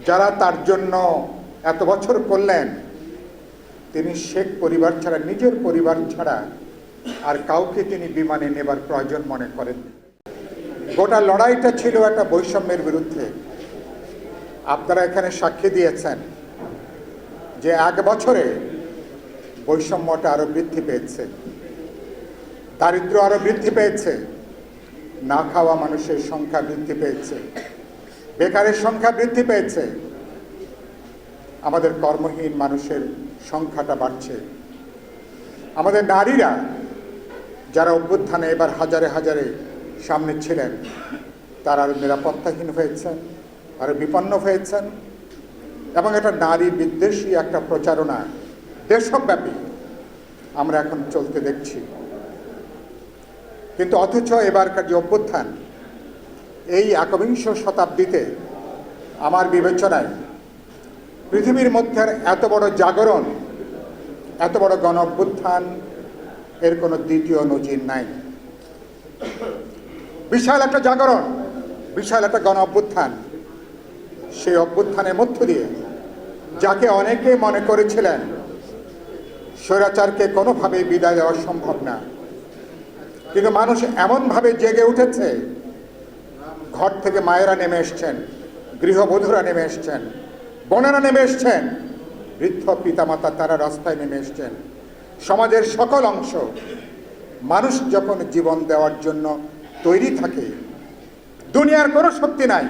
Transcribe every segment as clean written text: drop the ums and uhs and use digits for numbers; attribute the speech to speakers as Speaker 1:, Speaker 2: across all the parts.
Speaker 1: যারা তার জন্য এত বছর করলেন, তিনি শেখ পরিবার ছাড়া, নিজের পরিবার ছাড়া আর কাউকে তিনি বিমানে নেবার প্রয়োজন মনে করেন। গোটা লড়াইটা ছিল একটা বৈষম্যের বিরুদ্ধে। আপনারা এখানে সাক্ষী দিয়েছেন যে 1 বছরে বৈষম্যটা আরো বৃদ্ধি পেয়েছে, দারিদ্র্য আরো বৃদ্ধি পেয়েছে, না খাওয়া মানুষের সংখ্যা বৃদ্ধি পেয়েছে, বেকারের সংখ্যা বৃদ্ধি পেয়েছে, আমাদের কর্মহীন মানুষের সংখ্যাটা বাড়ছে। আমাদের নারীরা যারা অভ্যুত্থানে এবার হাজারে হাজারে সামনে ছিলেন, তারা আরো নিরাপত্তাহীন হয়েছেন, আরো বিপন্ন হয়েছেন, এবং এটা নারী বিদ্বেষী একটা প্রচারণা দেশব্যাপী আমরা এখন চলতে দেখছি। কিন্তু অথচ এবারকার যে অভ্যুত্থান, এই 21 শতাব্দীতে আমার বিবেচনায় পৃথিবীর মধ্যে এত বড় জাগরণ, এত বড় গণ অভ্যুত্থান এর কোনো দ্বিতীয় নজির নাই। বিশাল একটা জাগরণ, বিশাল একটা গণ অভ্যুত্থান। সেই অভ্যুত্থানের মধ্য দিয়ে যাকে অনেকে মনে করেছিলেন স্বৈরাচারকে কোনোভাবেই বিদায় দেওয়া সম্ভব না, কিন্তু মানুষ এমনভাবে জেগে উঠেছে, ঘর থেকে মায়েরা নেমে এসছেন, গৃহবধূরা নেমে এসছেন, বোনেরা নেমে এসছেন, বৃদ্ধ পিতামাতা তারা রাস্তায় নেমে এসছেন। সমাজের সকল অংশ, মানুষ যখন জীবন দেওয়ার জন্য তৈরি থাকে, দুনিয়ার কোনো শক্তি নাই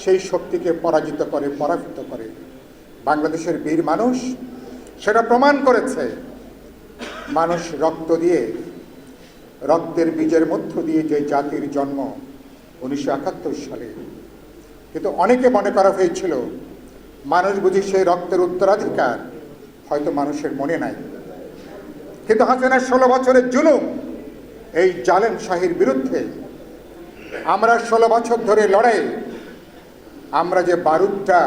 Speaker 1: সেই শক্তিকে পরাজিত করে, পরাভূত করে। বাংলাদেশের বীর মানুষ সেটা প্রমাণ করেছে। মানুষ রক্ত দিয়ে, রক্তের বীজের মধ্য দিয়ে যে জাতির জন্ম 1971 সালে, কিন্তু অনেকে মনে করা হয়েছিল মানুষ বুঝি সেই রক্তের উত্তরাধিকার, হয়তো মানুষের মনে নাই। কিন্তু হাসিনার 16 বছরের জুলুম, এই জালেম শাহীর বিরুদ্ধে আমরা 16 বছর ধরে লড়াই, আমরা যে বারুদটা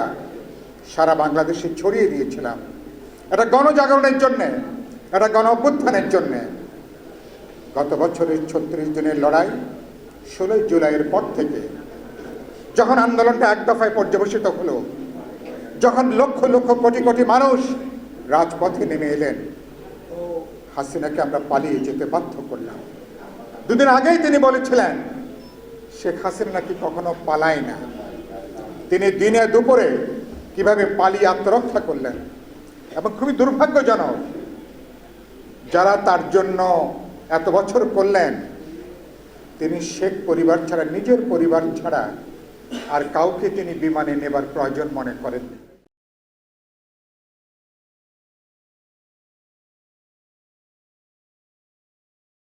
Speaker 1: সারা বাংলাদেশে ছড়িয়ে দিয়েছিলাম, এটা গণজাগরণের জন্যে, এটা গণ অভ্যুত্থানের জন্যে। গত বছরের 36 দিনের লড়াই 16 জুলাইয়ের পর থেকে যখন আন্দোলনটা এক দফায় পর্যবেসিত হলো, যখন লক্ষ লক্ষ কোটি কোটি মানুষ রাজপথে নেমে এলেন, হাসিনাকে আমরা পালিয়ে যেতে বাধ্য করলাম। 2 দিন আগেই তিনি বলেছিলেন শেখ হাসিনা নাকি কখনো পালায় না। তিনি দিনে দুপুরে কিভাবে পালিয়ে আত্মরক্ষা করলেন, এবং খুবই দুর্ভাগ্যজনক, যারা তার জন্য এত বছর করলেন, তিনি শেখ পরিবার ছাড়া, নিজের পরিবার ছাড়া আর কাউকে তিনি বিমানে নেবার প্রয়োজন মনে করেন।